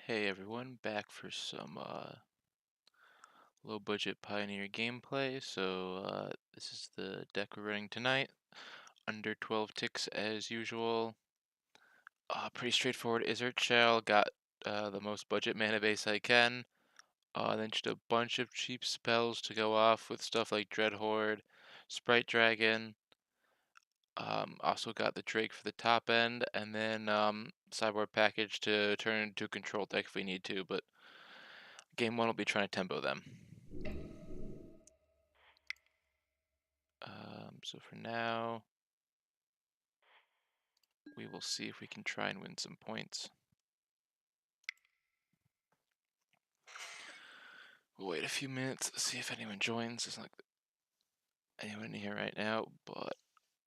Hey everyone, back for some low budget Pioneer gameplay. This is the deck we're running tonight. Under 12 ticks as usual. Pretty straightforward. Izzet Shell got the most budget mana base I can. Then just a bunch of cheap spells to go off with stuff like Dread Horde, Sprite Dragon. Also got the Drake for the top end, and then sideboard package to turn into a control deck if we need to. But game one will be trying to tempo them. So for now, we will see if we can try and win some points. We'll wait a few minutes, see if anyone joins. There's not anyone here right now, but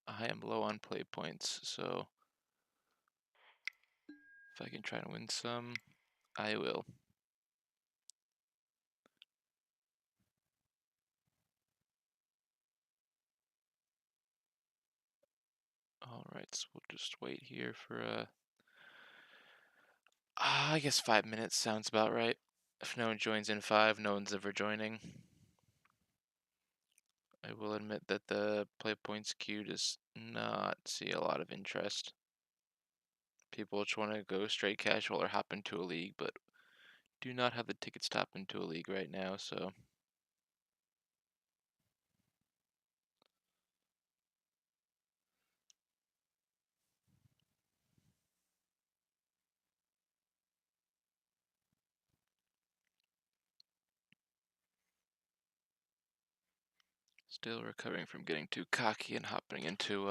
I am low on play points, so if I can try and win some, I will. Alright, so we'll just wait here for I guess 5 minutes sounds about right. If no one joins in 5, no one's ever joining. I will admit that the play points queue does not see a lot of interest. People just want to go straight casual or hop into a league, but do not have the tickets to hop into a league right now, so still recovering from getting too cocky and hopping into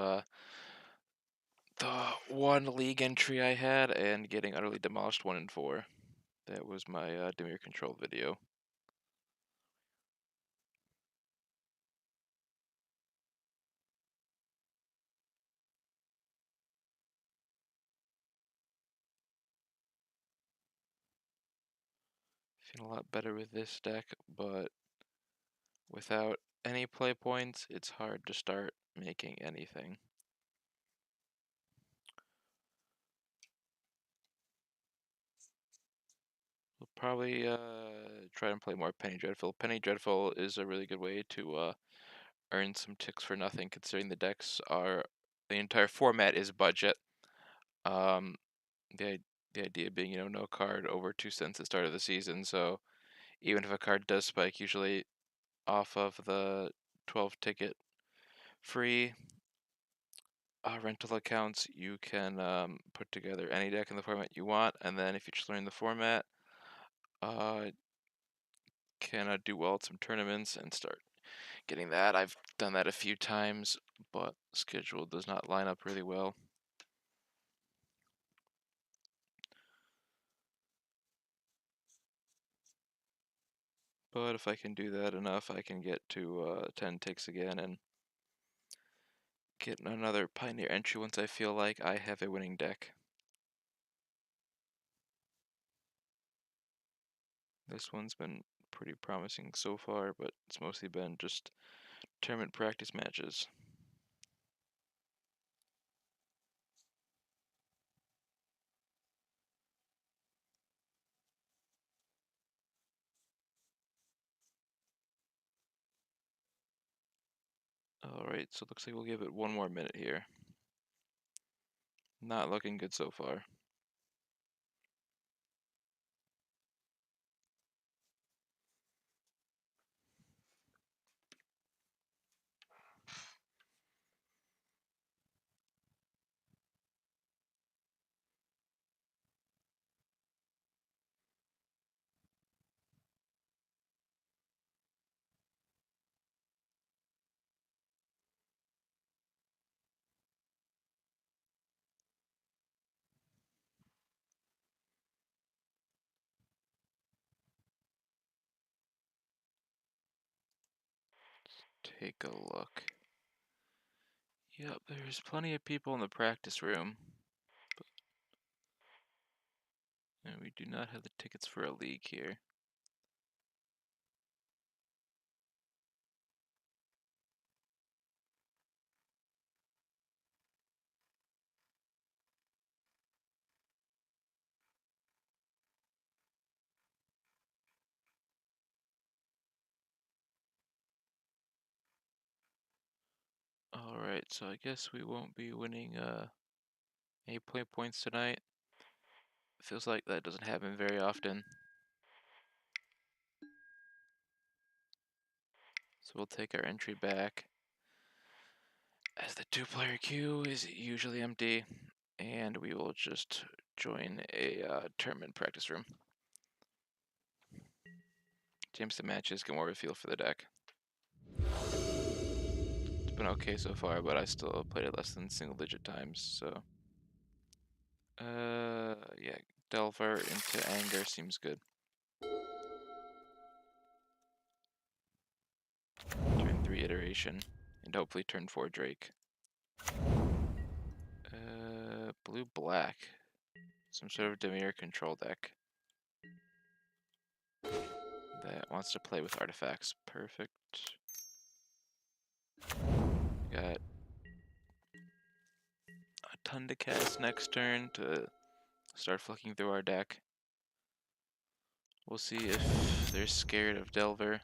the one league entry I had and getting utterly demolished 1-4. That was my Demir control video. Feeling a lot better with this deck, but without any play points, it's hard to start making anything. We'll probably try and play more Penny Dreadful. Penny Dreadful is a really good way to earn some ticks for nothing, considering the entire format is budget. Um, the idea being, no card over 2 cents at the start of the season, so even if a card does spike, usually off of the 12 ticket free rental accounts, you can put together any deck in the format you want, and then if you just learn the format, can do well at some tournaments and start getting that. I've done that a few times, but schedule does not line up really well. But if I can do that enough, I can get to 10 ticks again and get another Pioneer entry once I feel like I have a winning deck. This one's been pretty promising so far, but it's mostly been just tournament practice matches. Alright, so it looks like we'll give it one more minute here. Not looking good so far. Take a look. Yep, there's plenty of people in the practice room. And we do not have the tickets for a league here. so I guess we won't be winning any play points tonight. Feels like that doesn't happen very often. So we'll take our entry back, as the 2-player queue is usually empty, and we will just join a tournament practice room. James the matches, get more of a feel for the deck. It's been okay so far, but I still played it less than single-digit times, so... yeah, Delver into Anger seems good. Turn 3 Iteration, and hopefully turn 4 Drake. Blue-black. Some sort of Demir control deck that wants to play with artifacts. Perfect. Got a ton to cast next turn to start flicking through our deck. We'll see if they're scared of Delver.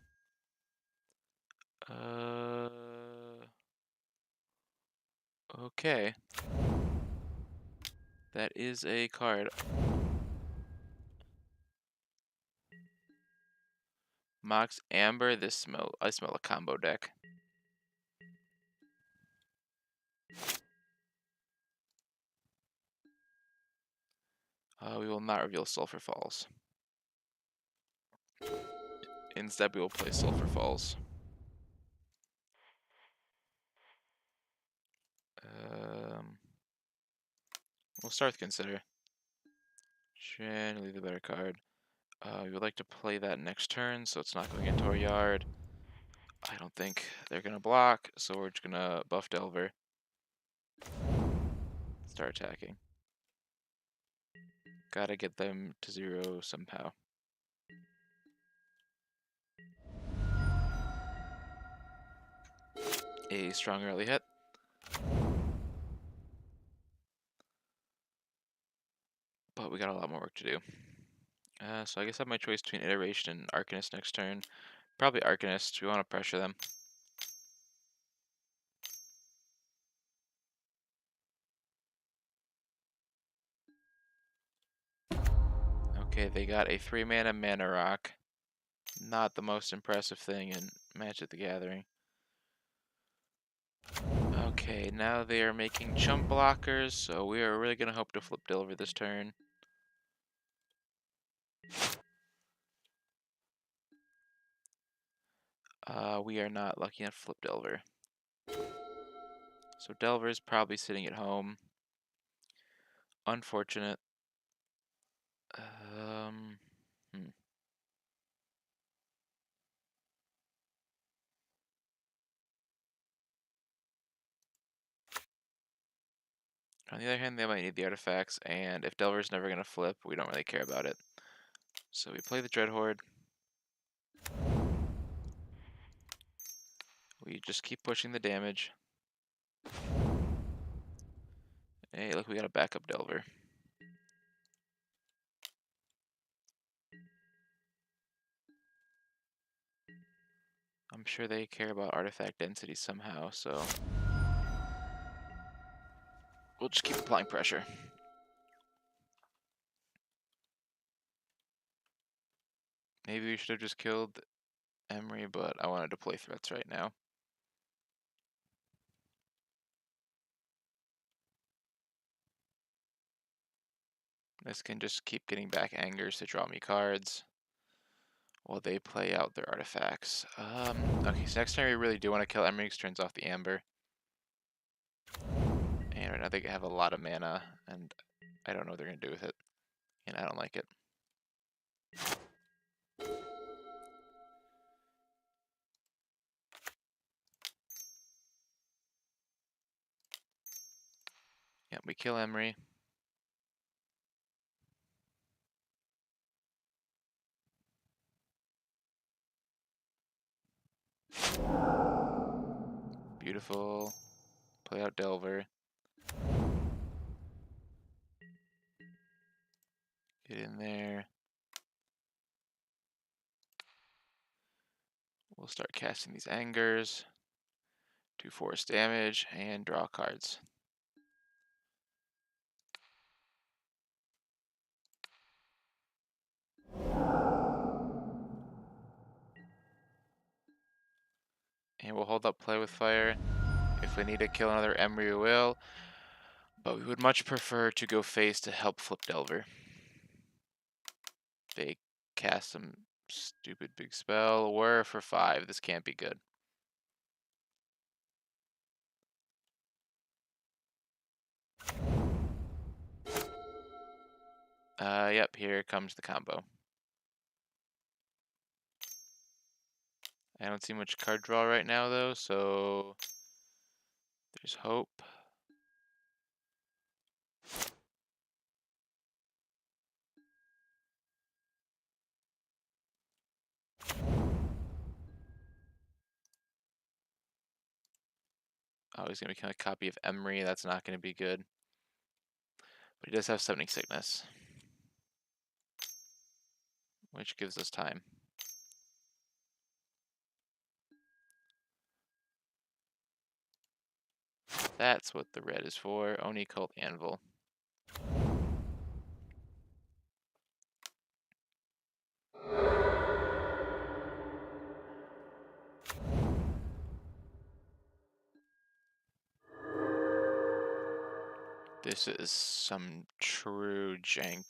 Okay. That is a card. Mox Amber. I smell a combo deck. We will not reveal Sulphur Falls. Instead, we will play Sulphur Falls. We'll start with Consider. Generally the better card. We would like to play that next turn, so it's not going into our yard. I don't think they're going to block, so we're just going to buff Delver. Start attacking. Gotta get them to 0 somehow. A strong early hit. But we got a lot more work to do. So I guess I have my choice between Iteration and Arcanist next turn. Probably Arcanist. We want to pressure them. Okay, they got a 3-mana Mana Rock. Not the most impressive thing in Magic the Gathering. Okay, now they are making chump blockers, so we are really going to hope to flip Delver this turn. We are not lucky enough to flip Delver. So Delver is probably sitting at home. Unfortunate. On the other hand, they might need the artifacts, and if Delver's never going to flip, we don't really care about it. So we play the Dreadhorde. We just keep pushing the damage. Hey, look, we got a backup Delver. I'm sure they care about artifact density somehow, so we'll just keep applying pressure. Maybe we should have just killed Emery, but I wanted to play threats right now. This can just keep getting back Angers to draw me cards while they play out their artifacts. Okay, so next turn we really do want to kill Emery, because turns off the Amber. And right now they have a lot of mana, and I don't know what they're going to do with it. And I don't like it. Yeah, we kill Emery. Beautiful. Play out Delver. Get in there. We'll start casting these Angers. 2 force damage, and draw cards. And we'll hold up play with fire. If we need to kill another Emery, we will. But we would much prefer to go face to help flip Delver. They cast some stupid big spell. We're for 5. This can't be good. Yep, here comes the combo. I don't see much card draw right now, though, so there's hope. Oh, he's going to become a copy of Emery. That's not going to be good. But he does have Summoning Sickness, which gives us time. That's what the red is for. Oni Cult Anvil. This is some true jank.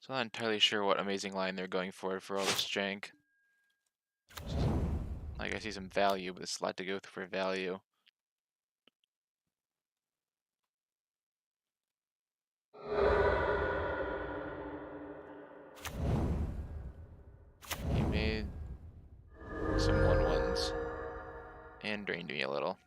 So I'm not entirely sure what amazing line they're going for all this jank. Like, I see some value, but it's a lot to go through for value. He made some 1/1s and drained me a little.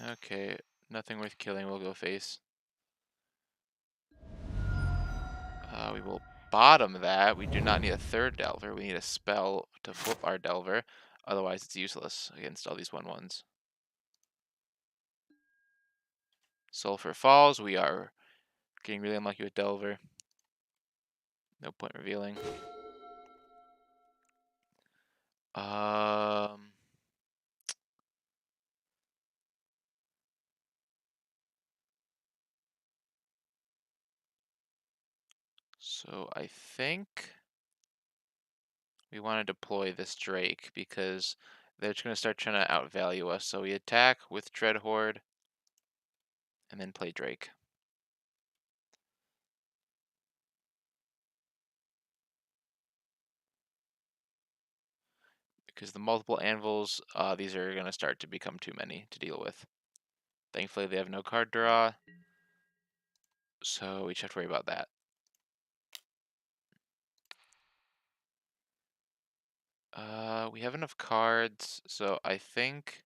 Okay, nothing worth killing. We'll go face. We will bottom that. We do not need a third Delver. We need a spell to flip our Delver. Otherwise, it's useless against all these 1/1s. Sulfur falls. We are getting really unlucky with Delver. No point revealing. So I think we want to deploy this Drake because they're just going to start trying to outvalue us. So we attack with Dread Horde and then play Drake. Because the multiple anvils, these are going to start to become too many to deal with. Thankfully, they have no card draw, so we just have to worry about that. We have enough cards, so I think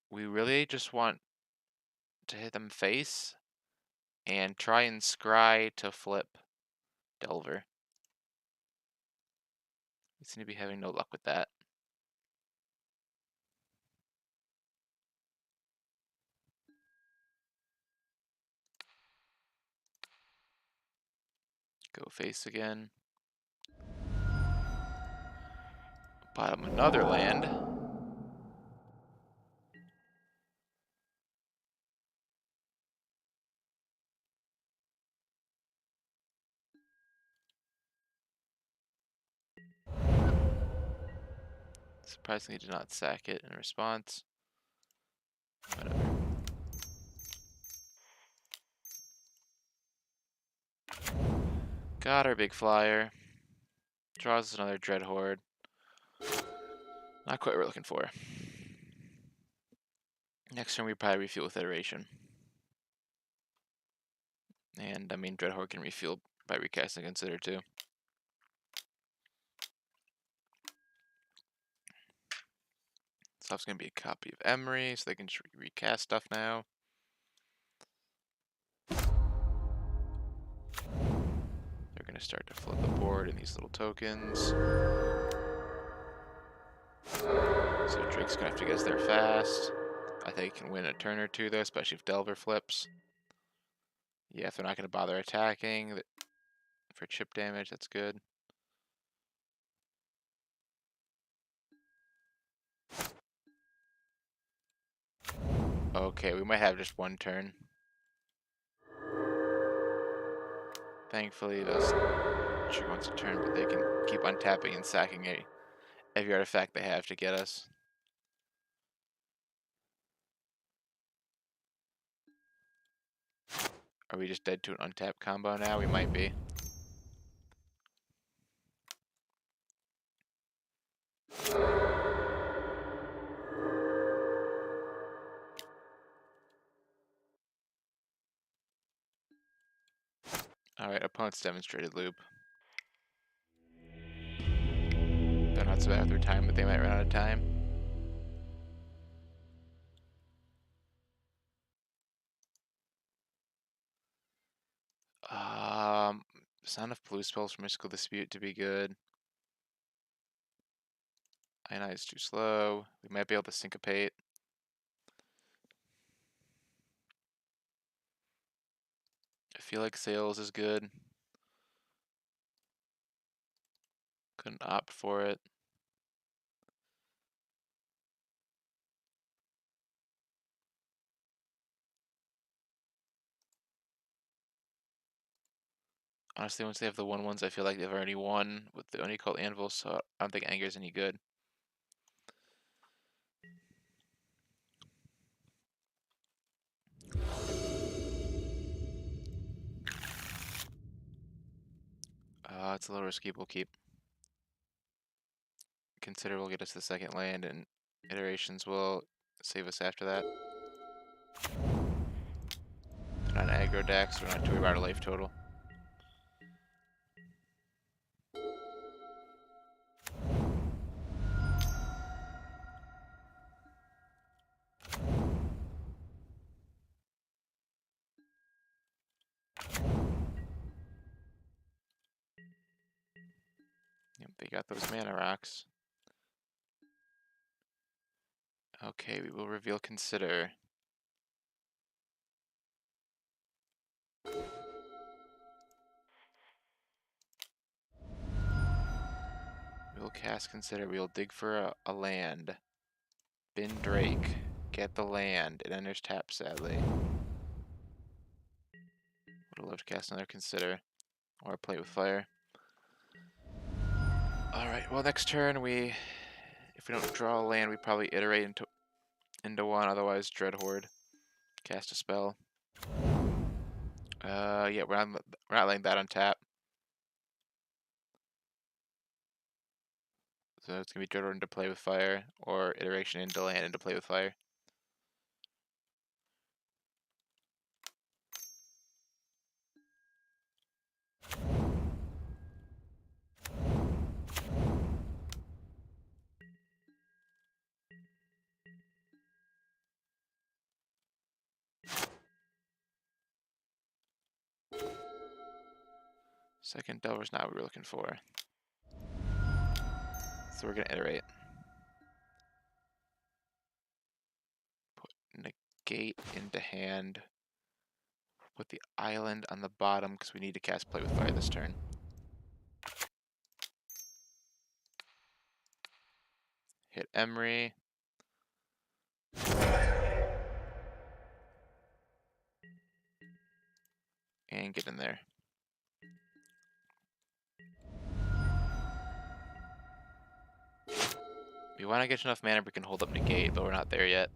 we really just want to hit them face and try and scry to flip Delver. We seem to be having no luck with that. Go face again. Bottom another land. Surprisingly, did not sack it in response. Whatever. Got our big flyer. Draws us another Dread Horde. Not quite what we're looking for. Next turn we probably refuel with Iteration. And I mean, Dread Horde can refuel by recasting Consider too. Stuff's gonna be a copy of Emery, so they can just recast stuff now. They're gonna start to flip the board in these little tokens. So Drake's gonna have to get us there fast. I think he can win a turn or two though, especially if Delver flips. Yeah, if they're not gonna bother attacking for chip damage, that's good. Okay, we might have just one turn. Thankfully, those trigger once a turn, but they can keep untapping and sacking every artifact they have to get us. Are we just dead to an untapped combo now? We might be. Alright, opponent's demonstrated loop. They're not so bad with their time, but they might run out of time. There's not enough blue spells for Mystical Dispute to be good. Ionize is too slow. We might be able to syncopate. I feel like Sales is good. Couldn't opt for it. Honestly, once they have the 1/1s, I feel like they've already won with the Unicult Anvil, so I don't think Anger's any good. It's a little risky, we'll keep. Consider we'll get us the second land, and iterations will save us after that. They're not an aggro deck, so we're not too worried about our life total. Yep, they got those mana rocks. Okay, we will reveal Consider. We will cast Consider. We will dig for a land. Bin Drake. Get the land. It enters tap, sadly. Would have loved to cast another Consider. Or play with fire. Alright, well next turn if we don't draw a land, we probably iterate into one, otherwise Dread Horde. Cast a spell. Yeah, we're not letting that on tap. So it's gonna be Dread Horde into play with fire, or iteration into land into play with fire. Second Delver's not what we're looking for. So we're gonna iterate. Put negate into hand. Put the island on the bottom because we need to cast play with fire this turn. Hit Emery. And get in there. We want to get enough mana we can hold up negate, but we're not there yet.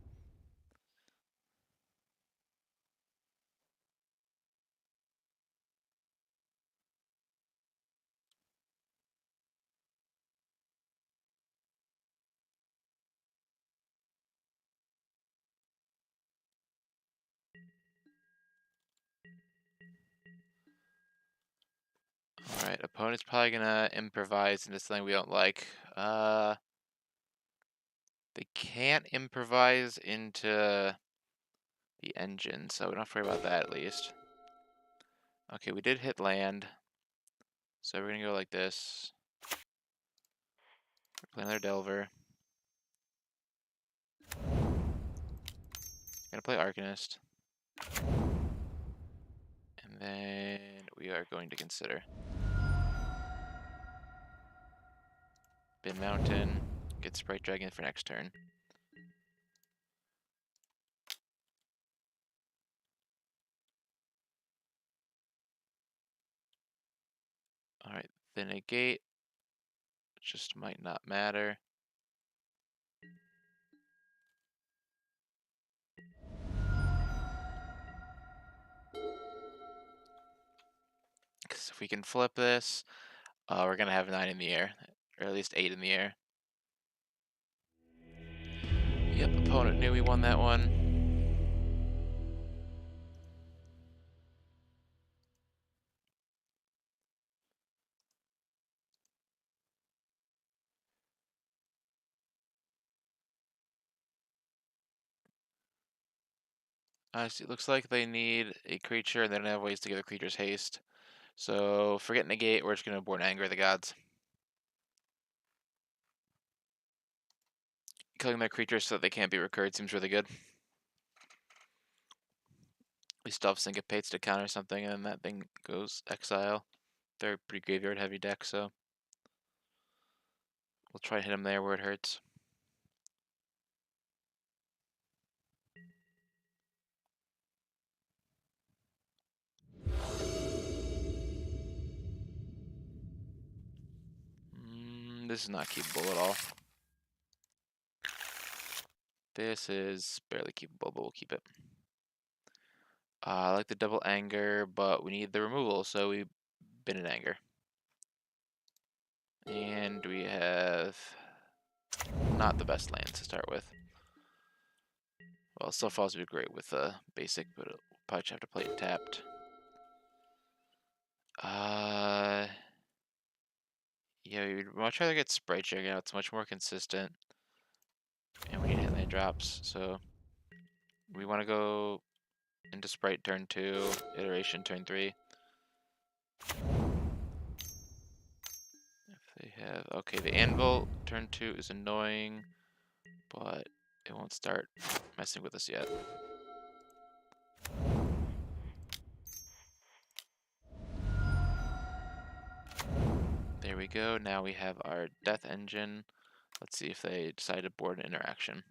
Alright, opponent's probably gonna improvise into something we don't like. They can't improvise into the engine, so we don't have to worry about that at least. Okay, we did hit land. So we're gonna go like this. Play another Delver. Gonna play Arcanist. And then we are going to consider. Bin Mountain. Get Sprite Dragon for next turn. Alright, then a gate. Just might not matter. Because if we can flip this, we're going to have 9 in the air. Or at least 8 in the air. Yep, opponent knew we won that one. It looks like they need a creature and they don't have ways to give the creatures haste. So, forget negate, we're just going to board Anger of the Gods. Killing their creatures so that they can't be recurred seems really good. We still have Syncopates to counter something, and then that thing goes exile. They're a pretty graveyard heavy deck, so we'll try to hit them there where it hurts. This is not keepable at all. This is barely keepable, but we'll keep it. I like the double Anger, but we need the removal, so we bin an Anger. And we have not the best lands to start with. Well, Snowfalls would be great with basic, but we'll probably have to play it tapped. Yeah, we'd much rather get Sprite Dragon out. It's much more consistent. And we need hit land drops, so we want to go into Sprite turn 2, Iteration turn 3. If they have... Okay, the Anvil turn 2 is annoying, but it won't start messing with us yet. There we go. Now we have our Death Engine. Let's see if they decide to board an interaction.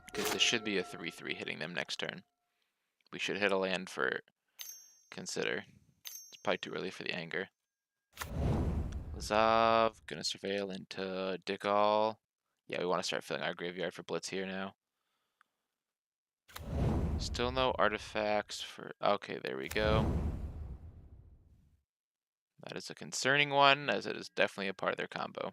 Because this should be a 3-3 hitting them next turn. We should hit a land for consider. It's probably too early for the Anger. Lazav, gonna surveil into Dickall. Yeah, we want to start filling our graveyard for Blitz here now. Still no artifacts for... Okay, there we go. That is a concerning one, as it is definitely a part of their combo.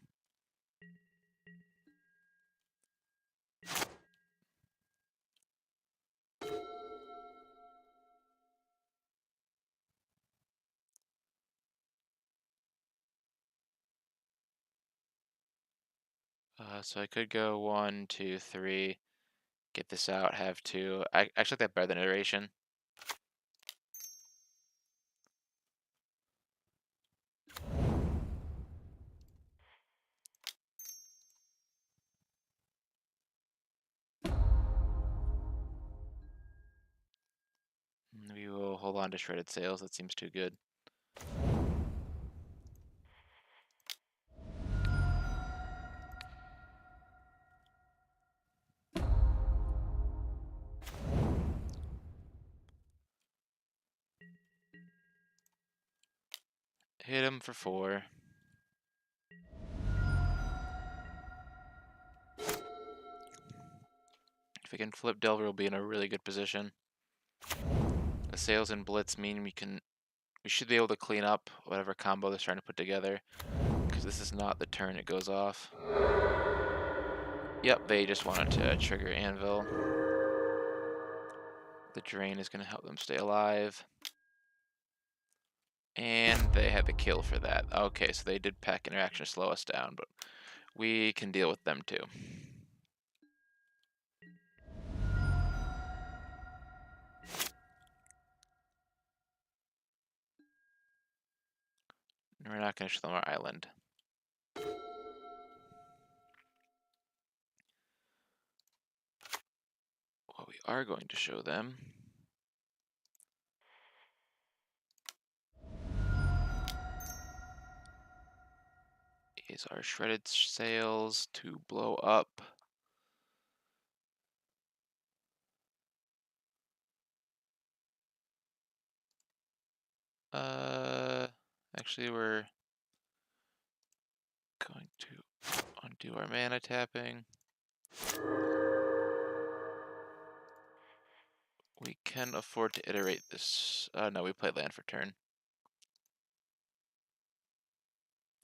So I could go 1, 2, 3, get this out, have 2. I actually like that better than Iteration. We will hold on to Shredded Sails, that seems too good. Hit him for 4. If we can flip Delver, we'll be in a really good position. The Sails and Blitz mean we should be able to clean up whatever combo they're trying to put together, because this is not the turn it goes off. Yep, they just wanted to trigger Anvil. The Drain is going to help them stay alive. And they had the kill for that. Okay, so they did pack interaction to slow us down, but we can deal with them too. We're not going to show them our island. we are going to show them. Is our shredded sails to blow up. Actually, we're going to undo our mana tapping. We can afford to iterate this. No, we play land for turn.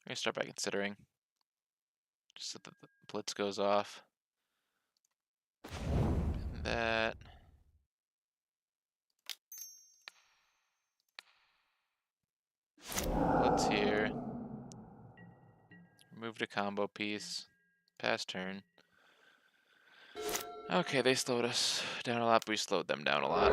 I'm gonna start by considering. Just so that the blitz goes off. And that. Blitz here. Remove the combo piece. Pass turn. Okay, they slowed us down a lot, but we slowed them down a lot.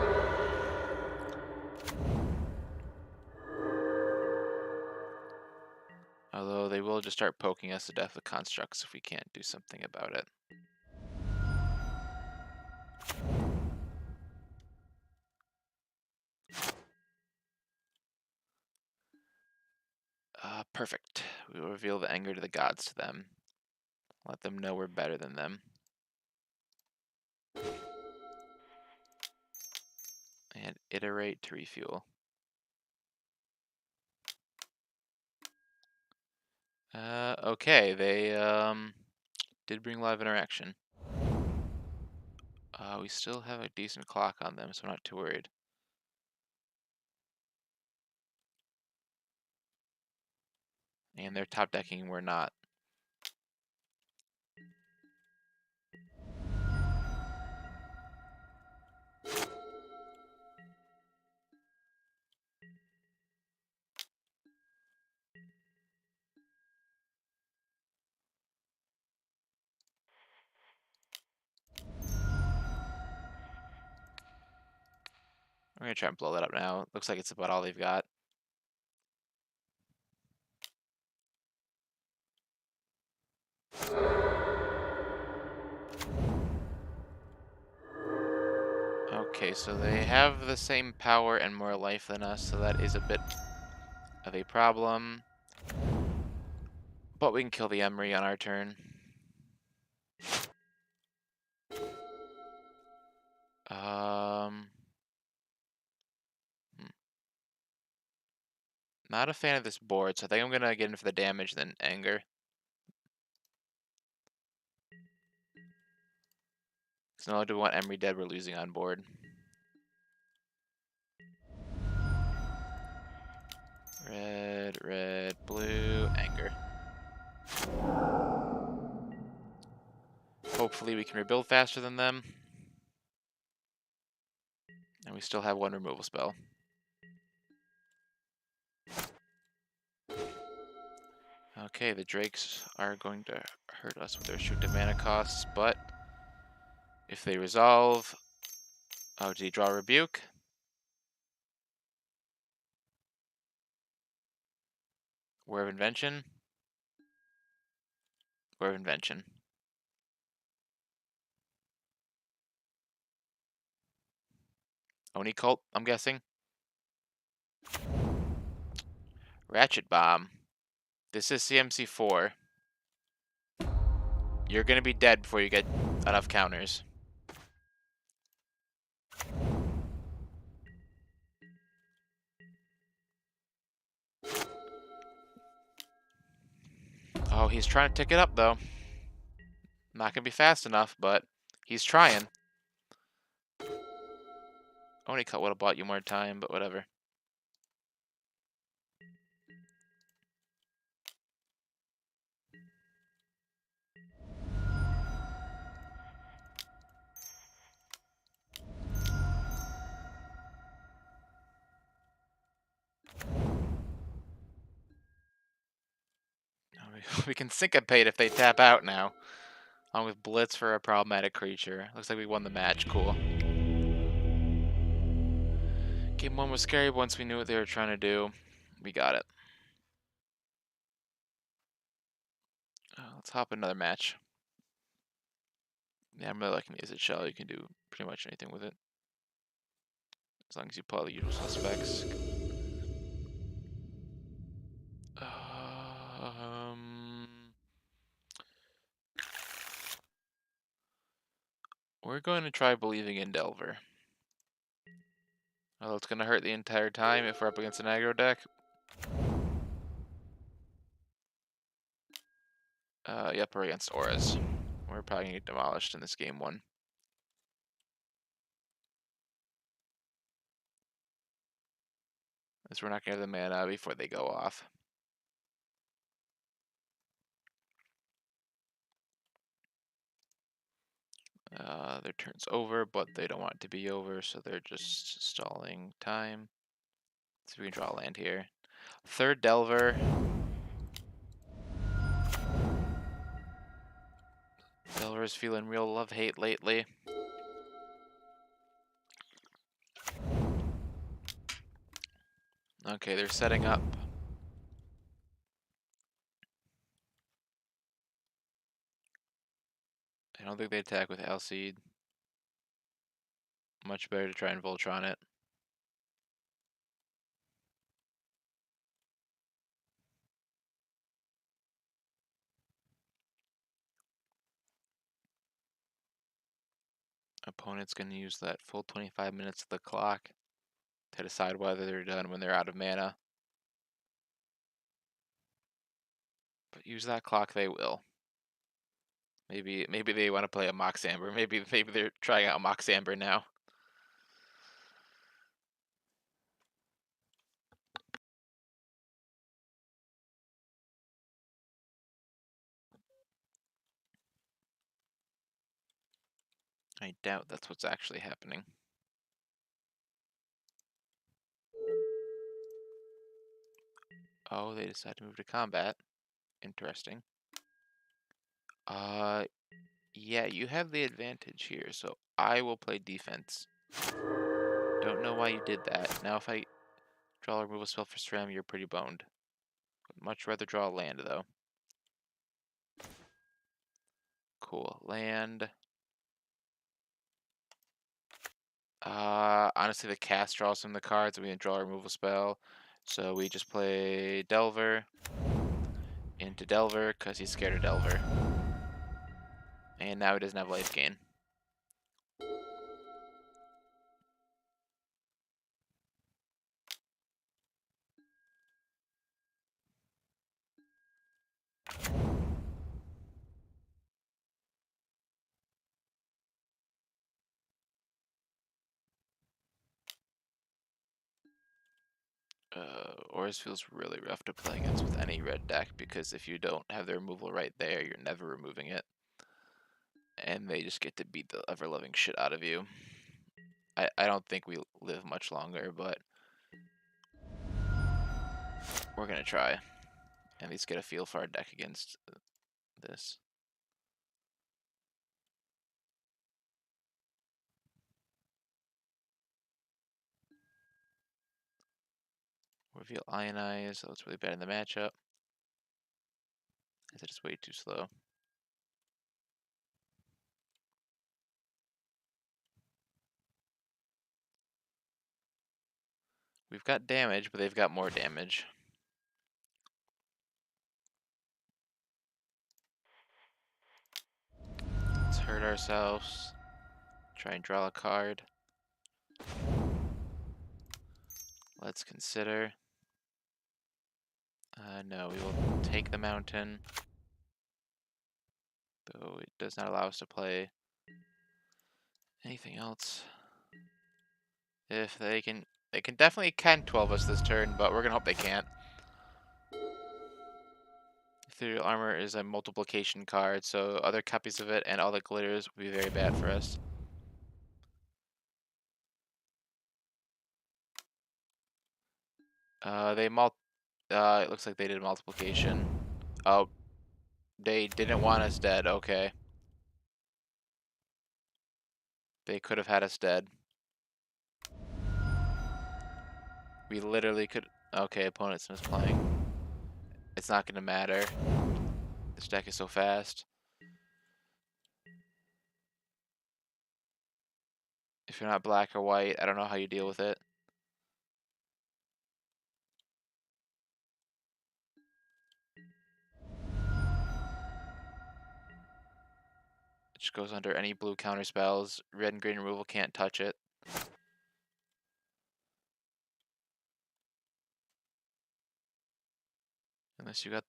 Although they will just start poking us to death with constructs if we can't do something about it. Perfect. We will reveal the anger to the gods to them. Let them know we're better than them. And iterate to refuel. Okay, they did bring live interaction. We still have a decent clock on them, so I'm not too worried. And they're top decking, we're not. We're gonna try and blow that up now. Looks like it's about all they've got. Okay, so they have the same power and more life than us, so that is a bit of a problem. But we can kill the Emery on our turn. Not a fan of this board, so I think I'm gonna get in for the damage, then anger. Because no, I do want Emery dead, we're losing on board. Red, red, blue, anger. Hopefully we can rebuild faster than them. And we still have one removal spell. Okay, the Drakes are going to hurt us with their restricted mana costs, but if they resolve... Oh, did he draw Rebuke? War of Invention? War of Invention. Oni Cult, I'm guessing. Ratchet Bomb. This is CMC4. You're gonna be dead before you get enough counters. Oh, he's trying to tick it up, though. Not gonna be fast enough, but he's trying. Oni Cut would have bought you more time, but whatever. We can syncopate if they tap out now. Along with Blitz for a problematic creature. Looks like we won the match. Cool. Game 1 was scary once we knew what they were trying to do. We got it. Let's hop another match. Yeah, I'm really liking the Izzet shell. You can do pretty much anything with it. As long as you pull all the usual suspects. We're going to try believing in Delver. Well, it's going to hurt the entire time if we're up against an aggro deck. Yep, we're against auras. We're probably going to get demolished in this game one. As we're not going to have the mana before they go off. Their turn's over, but they don't want it to be over, so they're just stalling time. So we can draw a land here. Third Delver. Delver's feeling real love-hate lately. Okay, they're setting up. I don't think they attack with Alseed. Much better to try and Voltron it. Opponent's going to use that full 25 minutes of the clock to decide whether they're done when they're out of mana. But use that clock they will. Maybe they want to play a Mox Amber. Maybe they're trying out Mox Amber now. I doubt that's what's actually happening. Oh, they decided to move to combat. Interesting. Yeah, you have the advantage here, so I will play defense. Don't know why you did that. Now if I draw a removal spell for Stram, you're pretty boned. Would much rather draw a land, though. Cool. Land. Honestly, the cast draws some of the cards, and we can draw a removal spell. So we just play Delver into Delver, because he's scared of Delver. And now he doesn't have life gain. Auras feels really rough to play against with any red deck, because if you don't have the removal right there, you're never removing it. And they just get to beat the ever-loving shit out of you. I don't think we live much longer, but we're gonna try. At least get a feel for our deck against this. Reveal Ionize, so it's really bad in the matchup. Is it just way too slow? We've got damage, but they've got more damage. Let's hurt ourselves. Try and draw a card. Let's consider. No, we will take the mountain. Though it does not allow us to play anything else. If they can definitely 12 us this turn, but we're gonna hope they can't. Ethereal Armor is a multiplication card, so other copies of it and all the glitters would be very bad for us. It looks like they did multiplication. Oh, they didn't want us dead. Okay. They could have had us dead. We literally could. Okay, opponent's misplaying. It's not gonna matter. This deck is so fast. If you're not black or white, I don't know how you deal with it. It just goes under any blue counter spells. Red and green removal can't touch it. Unless you got...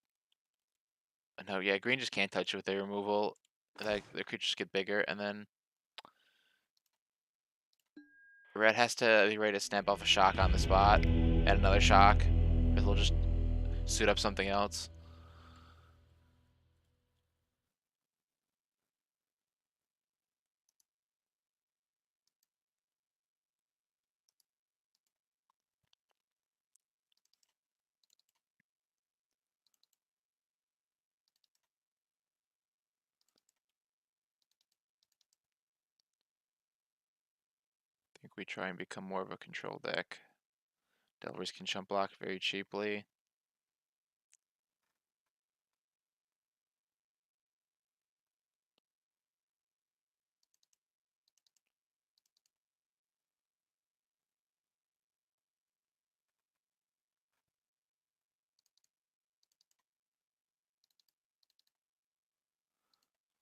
No, yeah, green just can't touch it with their removal. The creatures get bigger, and then red has to be ready to snap off a shock on the spot, and another shock, or they'll just suit up something else. I think we try and become more of a control deck. Delvers can chump block very cheaply.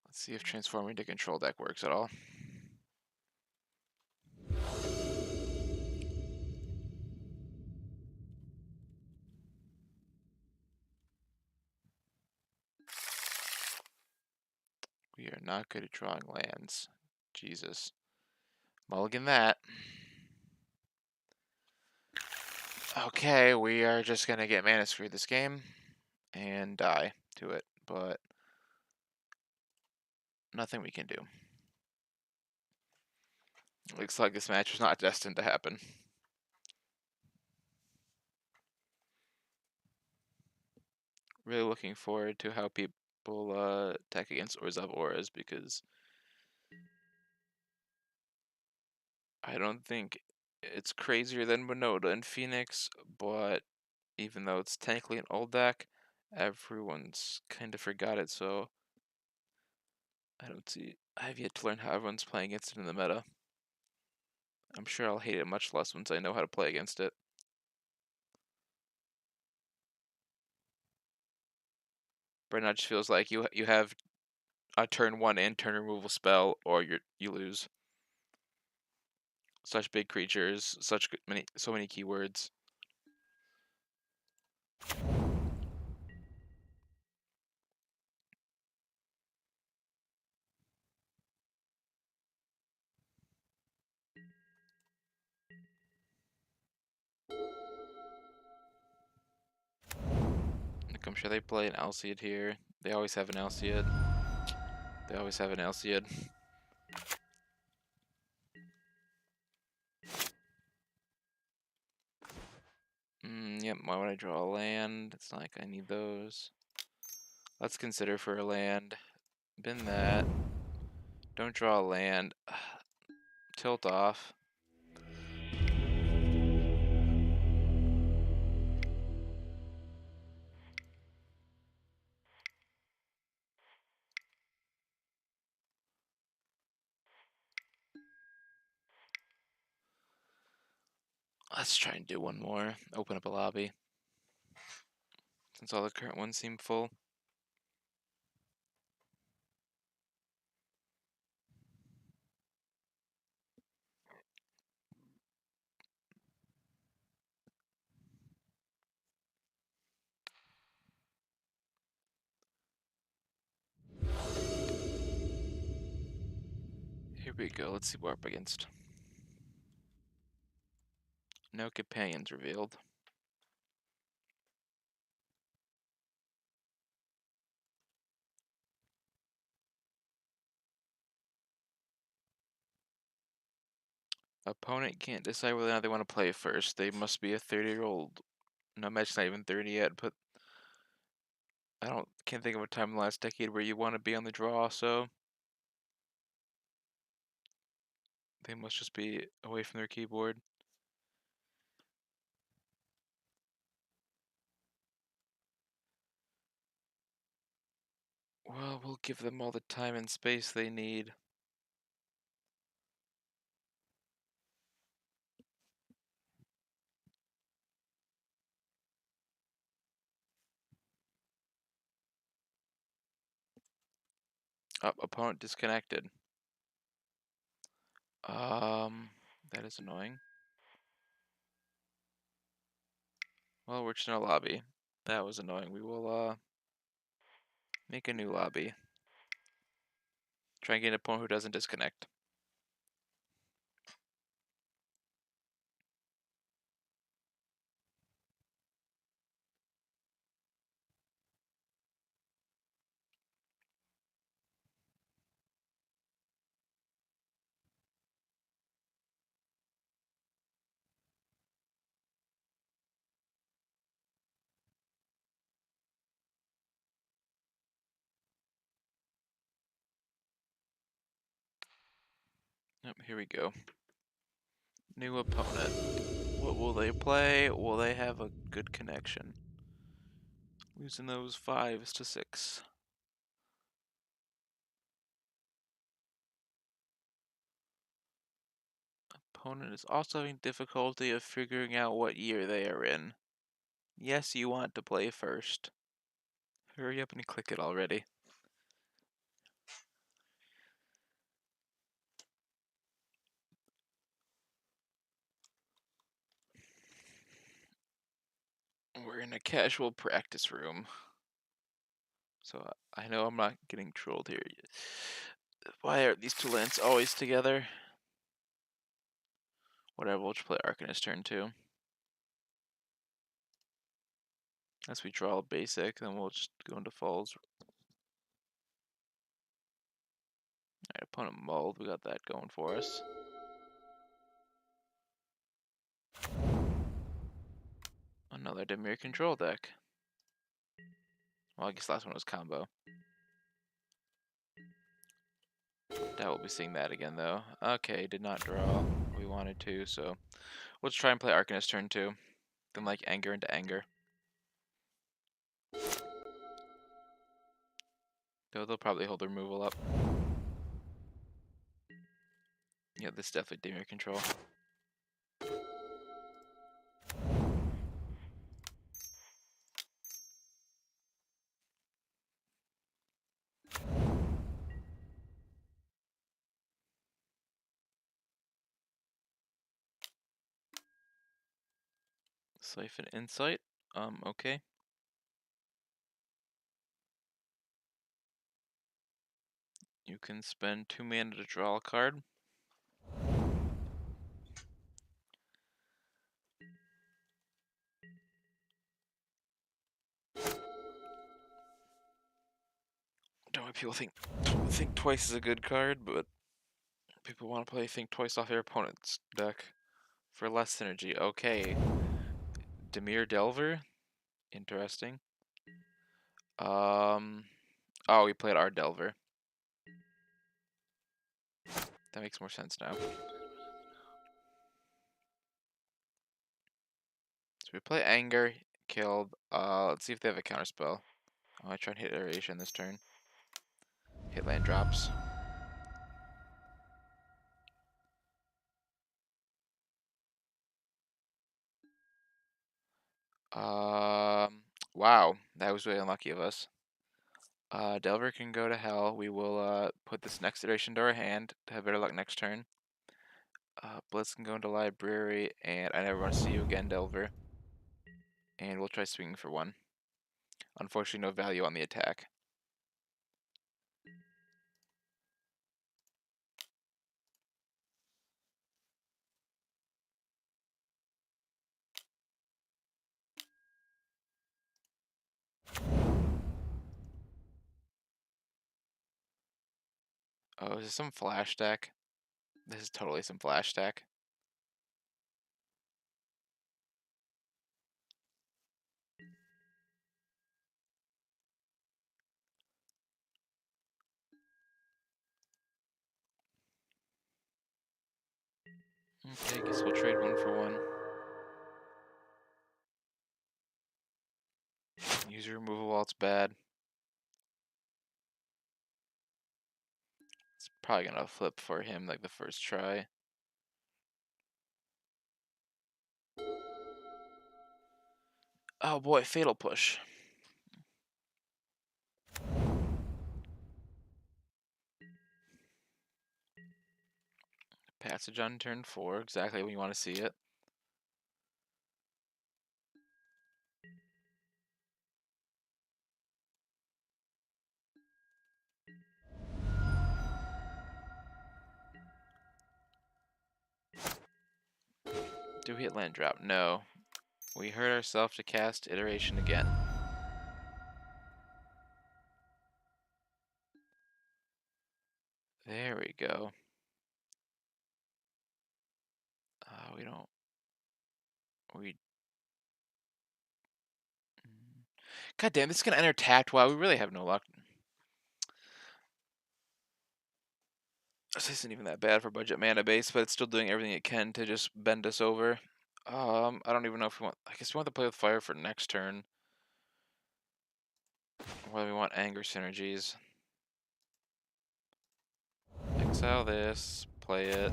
Let's see if transforming to control deck works at all. We are not good at drawing lands. Jesus. Mulligan that. Okay, we are just gonna get mana screwed this game and die to it, but nothing we can do. Looks like this match was not destined to happen. Really looking forward to how people attack against Orzhov Auras, because I don't think it's crazier than Winota and Phoenix, but even though it's technically an old deck, everyone's kind of forgot it, so I have yet to learn how everyone's playing against it in the meta. I'm sure I'll hate it much less once I know how to play against it. Right now it just feels like you have a turn 1 and turn removal spell, or you lose. Such big creatures, so many keywords. Like, I'm sure they play an Alseid here. They always have an Alseid. They always have an Alseid. Yep, why would I draw a land? It's not like I need those. Let's consider for a land. Bin that. Don't draw a land. Tilt off. Let's try and do one more. Open up a lobby. Since all the current ones seem full. Here we go. Let's see what we're up against. No companions revealed. Opponent can't decide whether or not they want to play first. They must be a 30-year-old. No, match's not even 30 yet, but can't think of a time in the last decade where you want to be on the draw, so they must just be away from their keyboard. Well, we'll give them all the time and space they need. Oh, opponent disconnected. That is annoying. Well, we're just in a lobby. That was annoying. We will, make a new lobby. Try and get an opponent who doesn't disconnect. Yep, here we go. New opponent. What will they play? Will they have a good connection? Losing those 5s to 6. Opponent is also having difficulty of figuring out what year they are in. Yes, you want to play first. Hurry up and click it already. We're in a casual practice room. So I know I'm not getting trolled here. Why are these two lands always together? Whatever, we'll just play Arcanist turn 2. As we draw a basic, then we'll just go into falls. Alright, opponent mulled, we got that going for us. Another Dimir control deck. Well, I guess last one was combo. Doubt we'll be seeing that again, though. Okay, did not draw what we wanted to, so let's try and play Arcanist turn 2. Then, like, anger into anger. Though they'll probably hold the removal up. Yeah, this is definitely Dimir control. Siphon Insight. Okay. You can spend 2 mana to draw a card. Don't know why people think Twice is a good card, but people want to play Think Twice off their opponent's deck for less synergy. Okay. Dimir Delver. Interesting. Oh, we played our Delver. That makes more sense now. So we play Anger, killed. Let's see if they have a counterspell. Oh, I try and hit Iteration this turn. Hit land drops. Wow, that was really unlucky of us. Delver can go to hell. We will put this next iteration to our hand to have better luck next turn. Blitz can go into library, and I never want to see you again, Delver. And we'll try swinging for 1. Unfortunately, no value on the attack. Oh, is this some flash deck? This is totally some flash deck. Okay, guess we'll trade 1 for 1. Use your removal while it's bad. It's probably gonna flip for him like the first try. Oh boy, Fatal Push. Passage on turn 4, exactly when you want to see it. Do we hit land drop? No. We hurt ourselves to cast Iteration again. There we go. We don't... We... God damn, this is gonna enter tapped. Wow, we really have no luck. This isn't even that bad for budget mana base, but it's still doing everything it can to just bend us over. I don't even know if we want... I guess we want to play with fire for next turn. Or we want anger synergies. Exile this, play it.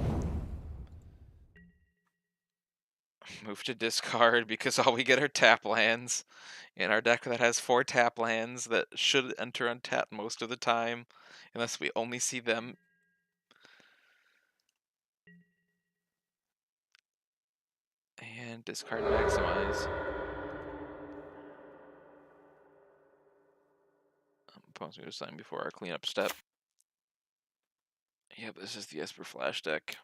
Move to discard because all we get are tap lands. In our deck that has 4 tap lands that should enter untapped most of the time, unless we only see them. And discard maximize. Opponent's going to sign before our cleanup step. Yep, this is the Esper Flash deck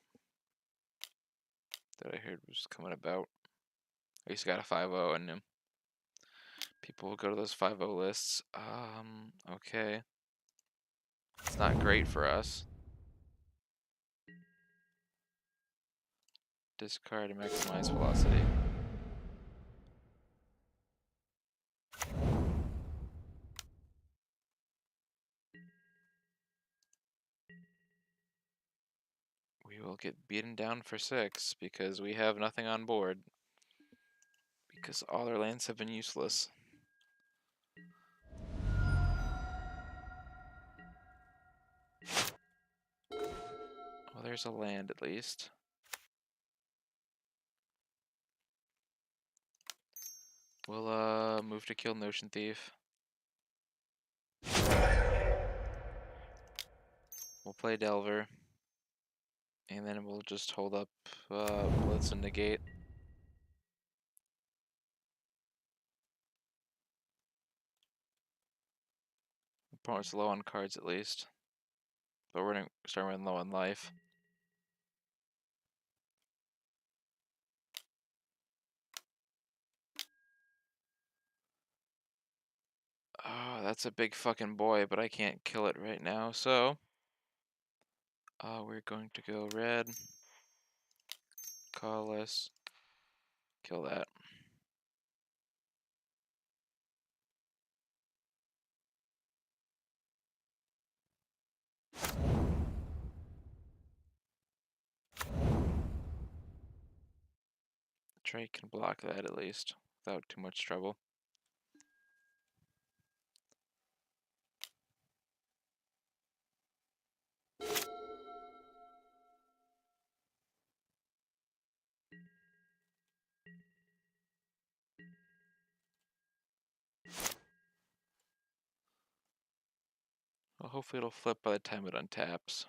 that I heard was coming about. I used to got a 5-0 and people will go to those 5-0 lists. Okay. It's not great for us. Discard and maximize velocity. We will get beaten down for 6 because we have nothing on board. Because all our lands have been useless. Well, there's a land at least. We'll move to kill Notion Thief. We'll play Delver. And then we'll just hold up Blitz and Negate. Opponent's low on cards at least. But we're gonna start running low on life. Oh, that's a big fucking boy, but I can't kill it right now, so we're going to go red. Colorless. Kill that. Drake can block that at least, without too much trouble. Well, hopefully it'll flip by the time it untaps.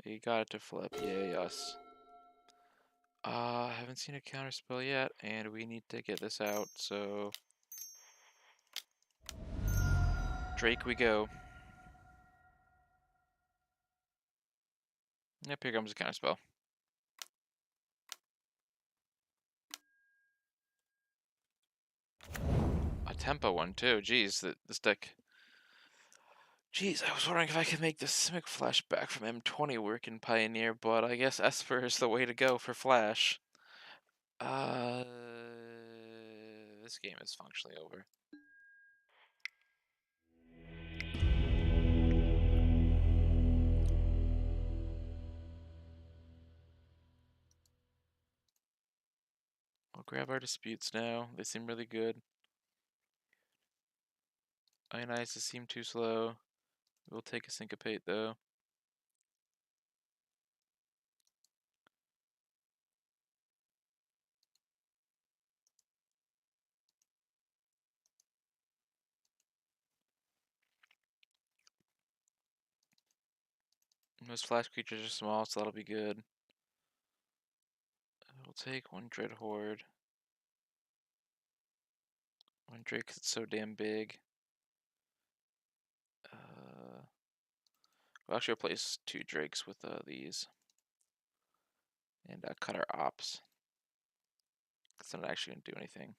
You got it to flip, yay us. Haven't seen a counterspell yet, and we need to get this out, so... Drake we go. Yep, here comes the counterspell. A tempo one too, jeez, this deck... Jeez, I was wondering if I could make the Simic flashback from M20 work in Pioneer, but I guess Esper is the way to go for Flash. This game is functionally over. We'll grab our disputes now. They seem really good. Ionizes seem too slow. We'll take a syncopate though. Most flash creatures are small, so that'll be good. We'll take one Dread Horde. One Drake, 'cause it's so damn big. We'll actually replace 2 Drakes with these. And cut our ops. It's not actually going to do anything.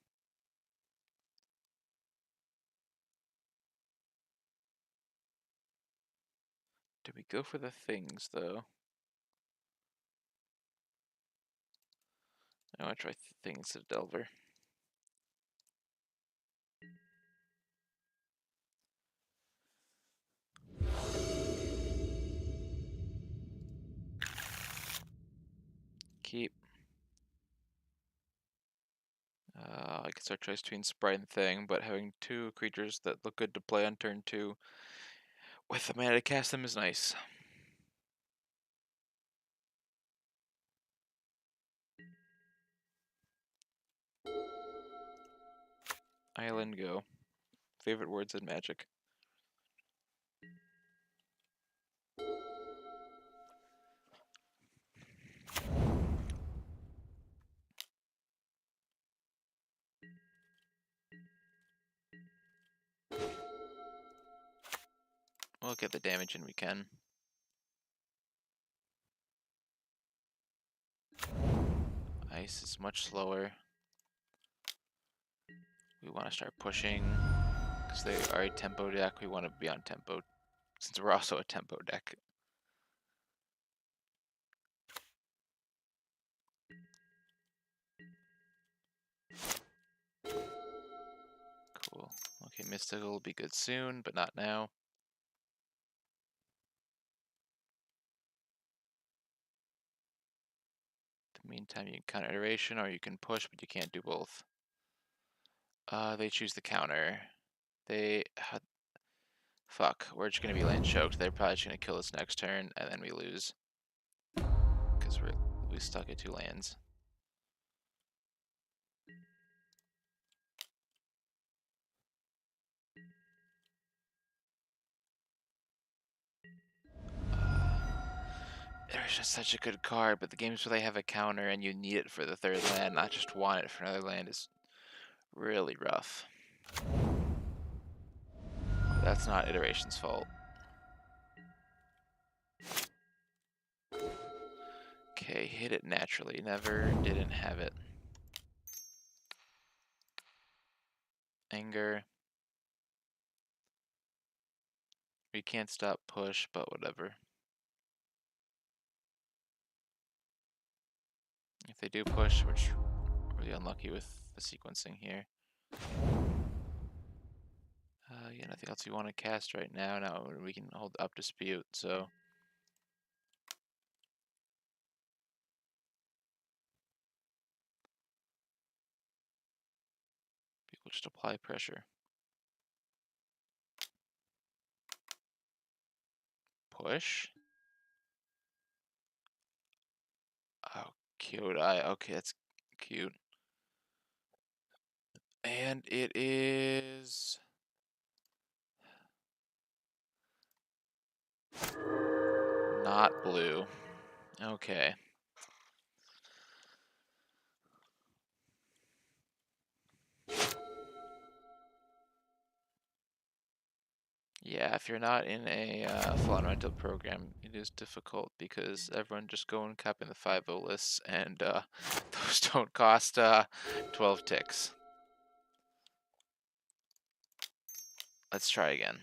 Do we go for the things, though? I want to try things to Delver. Keep. I guess our choice between Sprite and Thing, but having 2 creatures that look good to play on turn 2 with the mana to cast them is nice. Island go. Favorite words in Magic. We'll get the damage in we can. Ice is much slower. We want to start pushing, because they are a tempo deck. We want to be on tempo, since we're also a tempo deck. Cool. Okay, Mystical will be good soon, but not now. In the meantime, you can counter iteration, or you can push, but you can't do both. They choose the counter. Fuck, we're just gonna be land choked. They're probably just gonna kill us next turn, and then we lose. Because we stuck at 2 lands. There's just such a good card, but the games where they have a counter and you need it for the 3rd land, not just want it for another land, is really rough. That's not Iteration's fault. Okay, hit it naturally. Never didn't have it. Anger. We can't stop push, but whatever. If they do push, which we're really unlucky with the sequencing here. Yeah, nothing else we want to cast right now. Now we can hold up dispute, so. People just apply pressure. Push. Oh, cute. Okay, that's cute. And it is not blue. Okay. Yeah, if you're not in a full-on rental program, it is difficult because everyone just go and cap in the 5-0 lists, and those don't cost 12 ticks. Let's try again.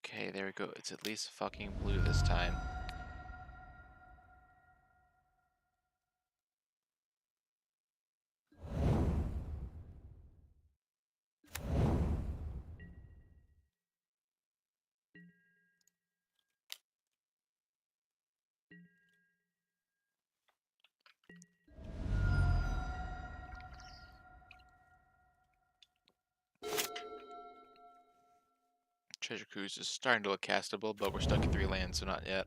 Okay, there we go. It's at least fucking blue this time. Treasure Cruise is starting to look castable, but we're stuck at 3 lands, so not yet.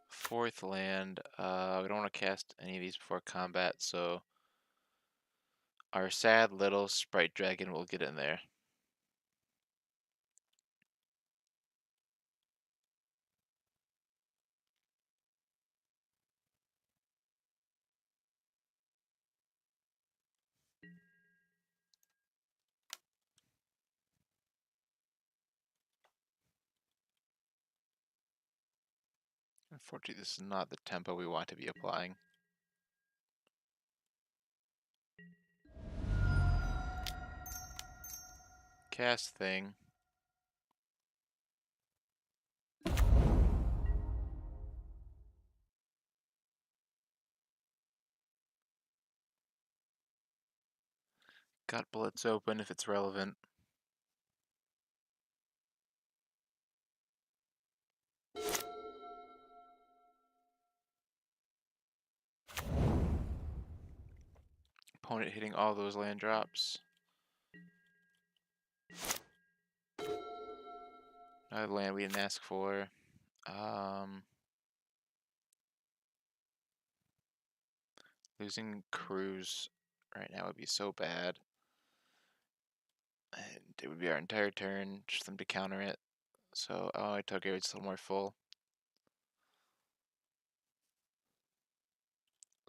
Fourth land. We don't want to cast any of these before combat, so our sad little Sprite Dragon will get in there. Unfortunately, this is not the tempo we want to be applying. Cast thing. Got bullets open if it's relevant. Opponent hitting all those land drops. Another land we didn't ask for. Losing Cruise right now would be so bad. And it would be our entire turn, just them to counter it. So, oh, I took it still more full.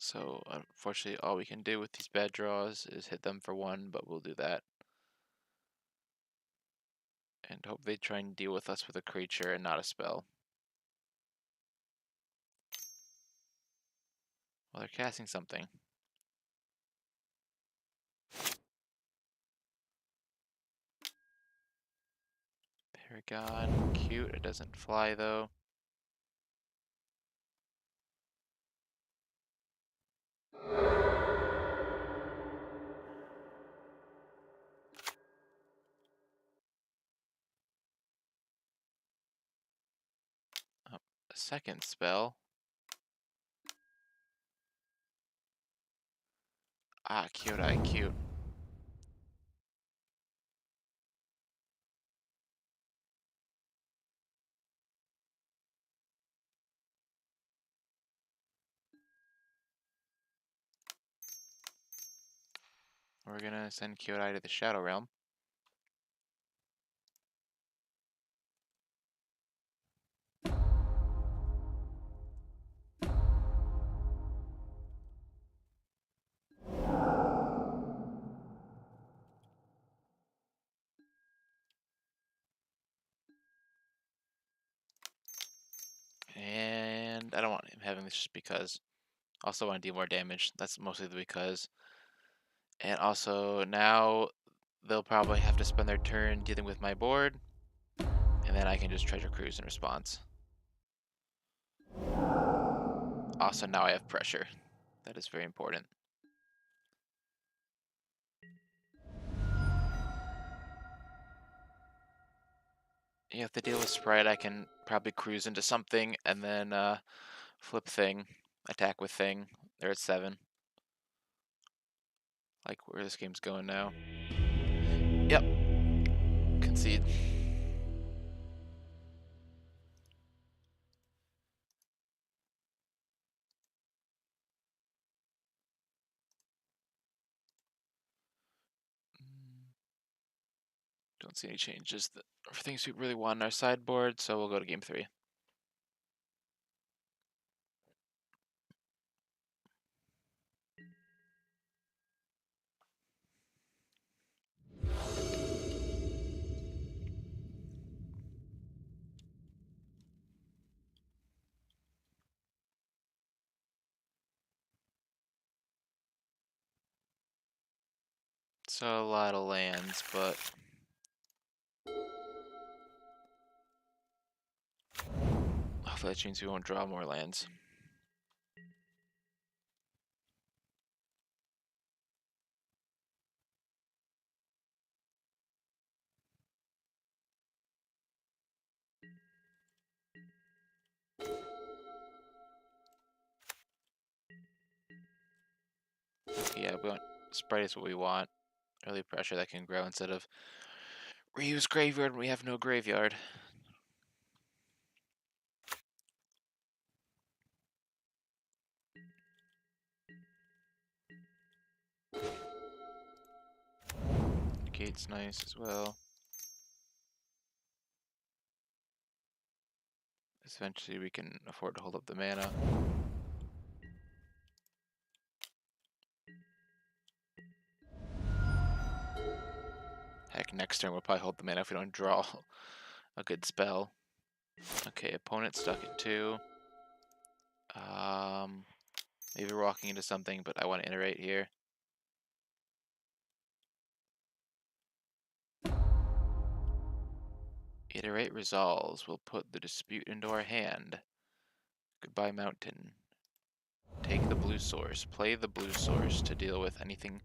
So, unfortunately, all we can do with these bad draws is hit them for 1, but we'll do that. And hope they try and deal with us with a creature and not a spell. Well, they're casting something. Paragon, cute. It doesn't fly though. Oh, a second spell. Ah, cute, cute. We're gonna send Kyodai to the Shadow Realm. And I don't want him having this just because. Also want to deal more damage. That's mostly the because. And also now they'll probably have to spend their turn dealing with my board. And then I can just Treasure Cruise in response. Also now I have pressure. That is very important. Yeah, if they deal with Sprite, I can probably cruise into something and then flip thing, attack with thing. They're at 7. Like where this game's going now. Yep. Concede. Don't see any changes for things we really want on our sideboard, so we'll go to game 3. So a lot of lands, but hopefully that means we won't draw more lands. Yeah, we want Sprite is what we want. Early pressure that can grow instead of reuse graveyard when we have no graveyard. Gate's nice as well. Eventually we can afford to hold up the mana. Heck, next turn we'll probably hold the mana if we don't draw a good spell. Okay, opponent stuck at 2. Maybe we're walking into something, but I want to iterate here. Iterate resolves. We'll put the dispute into our hand. Goodbye, mountain. Take the blue source. Play the blue source to deal with anything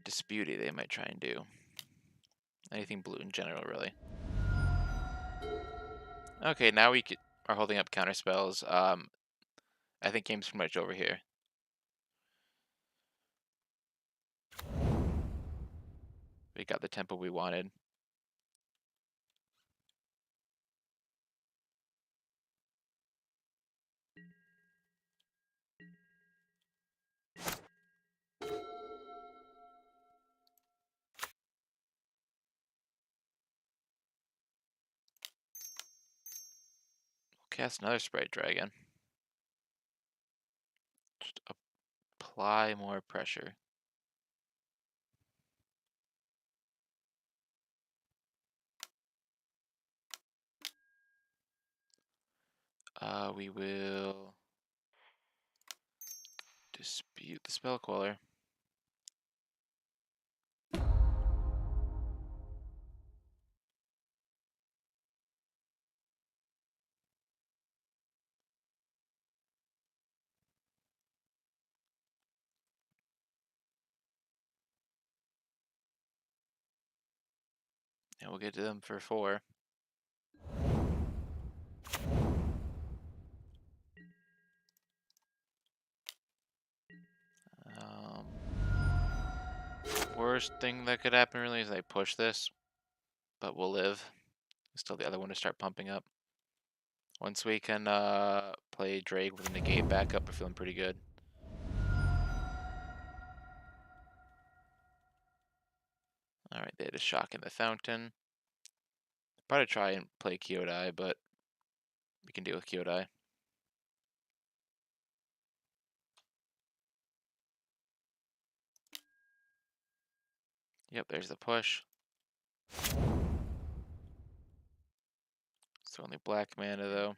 disputy they might try and do. Anything blue in general, really. Okay, now we are holding up counter spells. I think game's pretty much over here. We got the tempo we wanted. Cast another Sprite Dragon. Just apply more pressure. We will dispute the Spell Queller. And we'll get to them for 4. Worst thing that could happen really is they push this, but we'll live. Still the other one to start pumping up. Once we can play Drake with a negate backup, we're feeling pretty good. Alright, they had a shock in the fountain. Probably try and play Kyodai, but we can deal with Kyodai. Yep, there's the push. It's only black mana though.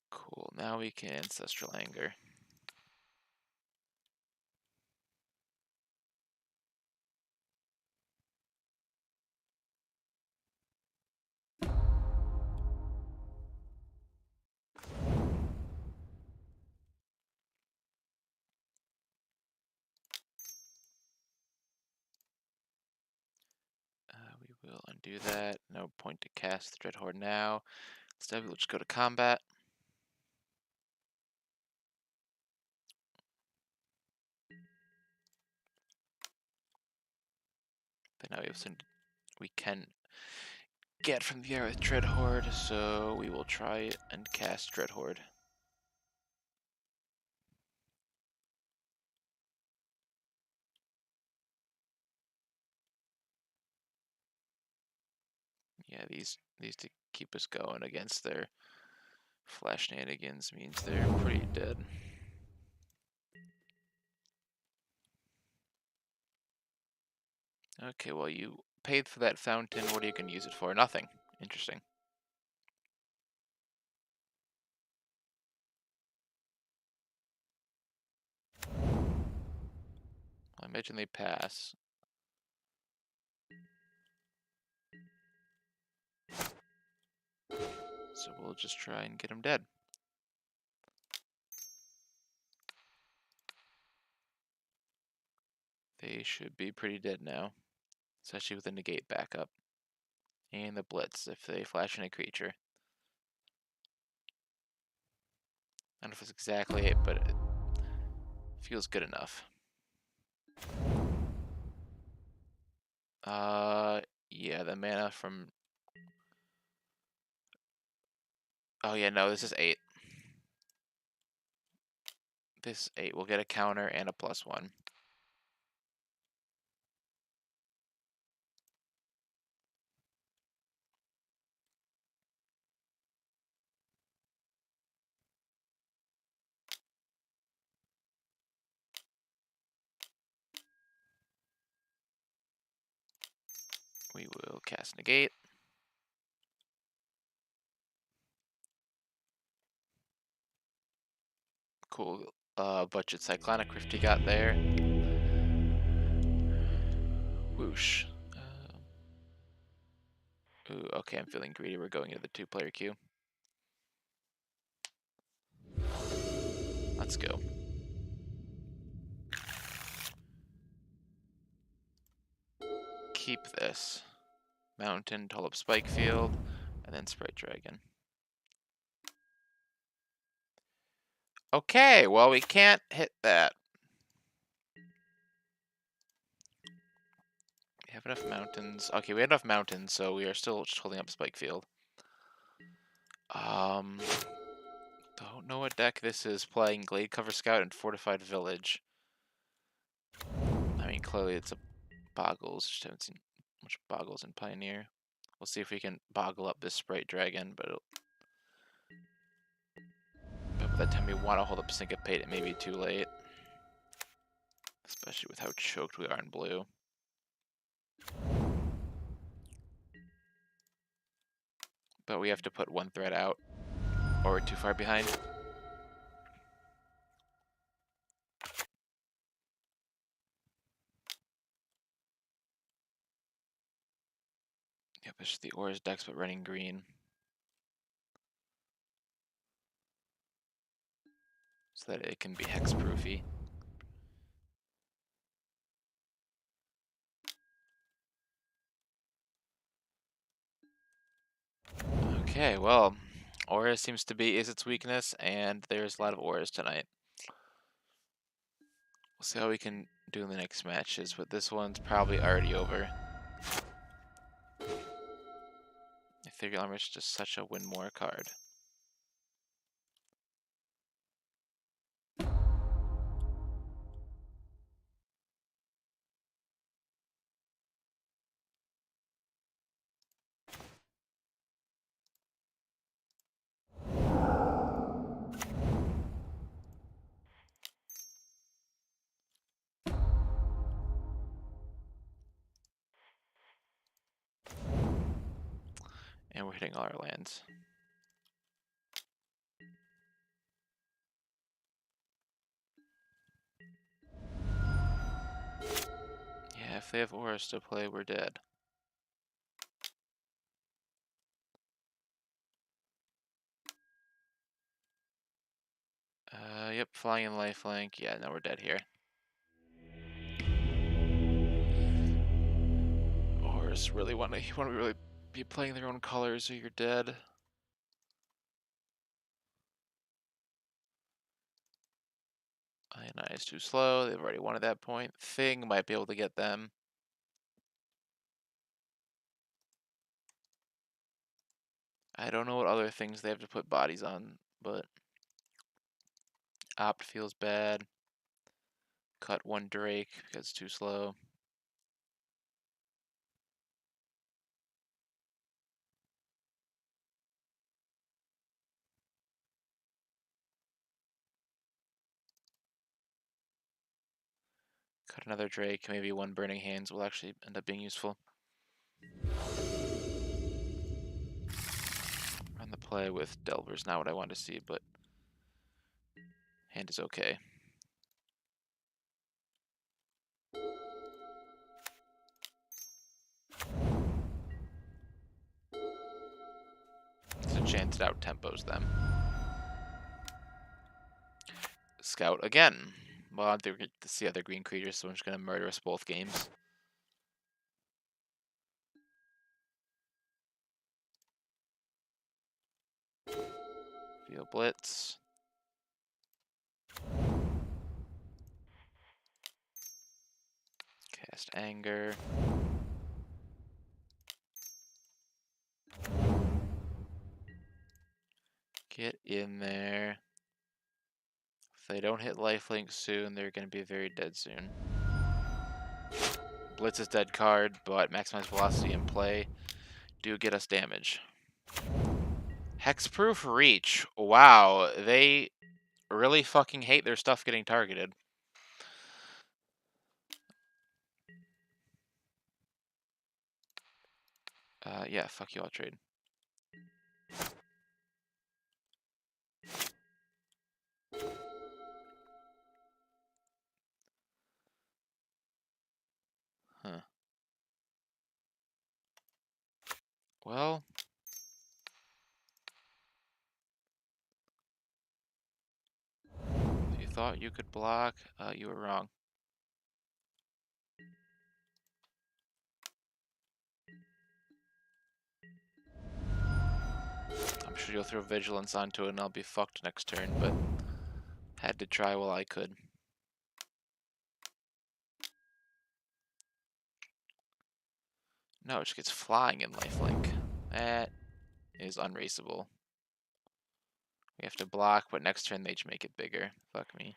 Cool, now we can Ancestral Anger. We will undo that. No point to cast the Dreadhorde now. Instead, we'll just go to combat. But now we have something we can get from the air with Dreadhorde, so we will try and cast Dreadhorde. Yeah, these to keep us going against their flash shenanigans means they're pretty dead. Okay, well you paid for that fountain, what are you going to use it for? Nothing. Interesting. I imagine they pass. So we'll just try and get them dead. They should be pretty dead now. Especially with the negate backup. And the blitz if they flash in a creature. I don't know if it's exactly it, but it feels good enough. Yeah, the mana from... Oh yeah, no, this is 8. This 8 will get a counter and a +1. We will cast Negate. Cool. Budget Cyclonic Rift he got there. Whoosh. Ooh, okay, I'm feeling greedy. We're going into the 2-player queue. Let's go. Keep this. Mountain, Tulip Spike Field, and then Sprite Dragon. Okay, well, we can't hit that. We have enough mountains. Okay, we have enough mountains, so we are still just holding up Spike Field. Don't know what deck this is playing. Glade Cover Scout and Fortified Village. I mean, clearly it's a Boggles. Just haven't seen much Boggles in Pioneer. We'll see if we can boggle up this Sprite Dragon, but by the time we want to hold up Syncopate, it may be too late. Especially with how choked we are in blue. But we have to put one threat out, or we're too far behind. Yep, it's just the Aura's decks, but running green. So that it can be hexproofy. Okay, well, Aura seems to be Izzet's weakness, and there's a lot of Auras tonight. We'll see how we can do in the next matches, but this one's probably already over. Ethereal Armor is just such a win more card. And we're hitting all our lands. Yeah, if they have Auras to play, we're dead. Yep, flying and lifelink. Yeah, no, we're dead here. Auras really want to really be playing their own colors, or you're dead. Ionize too slow. They've already won at that point. Thing might be able to get them. I don't know what other things they have to put bodies on, but Opt feels bad. Cut one Drake because it's too slow. Cut another Drake. Maybe one Burning Hands will actually end up being useful. Run the play with Delver's not what I want to see, but hand is okay. It's a chance it out tempos them. Scout again. Well, they're going to see other green creatures, so I'm just going to murder us both games. Feel Blitz. Cast Anger. Get in there. If they don't hit lifelink soon, they're going to be very dead soon. Blitz is dead card, but maximize velocity in play do get us damage. Hexproof Reach. Wow, they really fucking hate their stuff getting targeted. Yeah, fuck you, I'll trade. Huh. Well, if you thought you could block, you were wrong. I'm sure you'll throw Vigilance onto it and I'll be fucked next turn, but had to try while I could. No, it just gets flying in lifelink. That is unraceable. We have to block, but next turn they just make it bigger. Fuck me.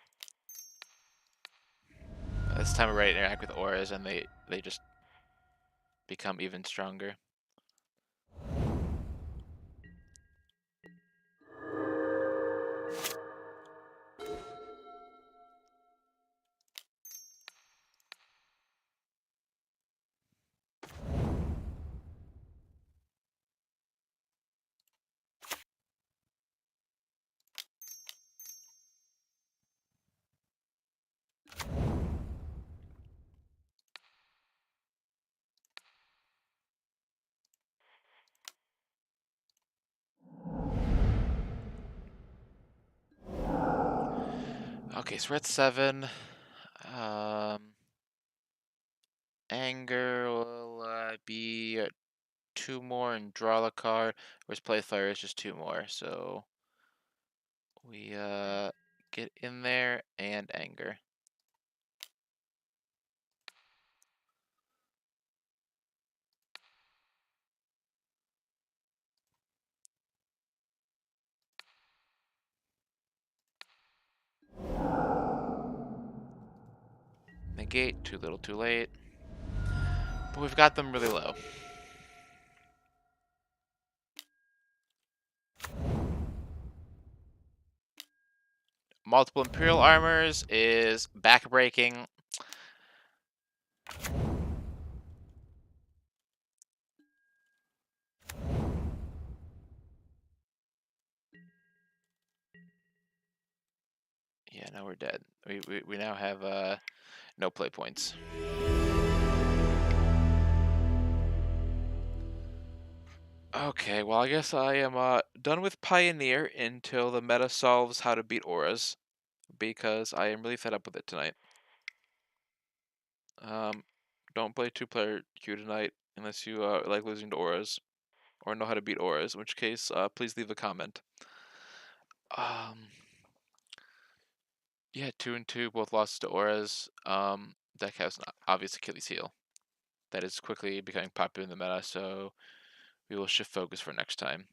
This time we're ready to interact with auras and they just become even stronger. Okay, so we're at 7. Anger will be 2 more and draw the card. Whereas Playfire is just 2 more, so we get in there and Anger. Negate, too little, too late. But we've got them really low. Multiple Imperial Armors is backbreaking. Yeah, no, we're dead. We now have no play points. Okay, well I guess I am done with Pioneer until the meta solves how to beat auras, because I am really fed up with it tonight. Don't play 2-player queue tonight unless you like losing to auras or know how to beat auras, in which case please leave a comment. Yeah, 2 and 2, both losses to auras. Deck has an obvious Achilles heel that is quickly becoming popular in the meta, so we will shift focus for next time.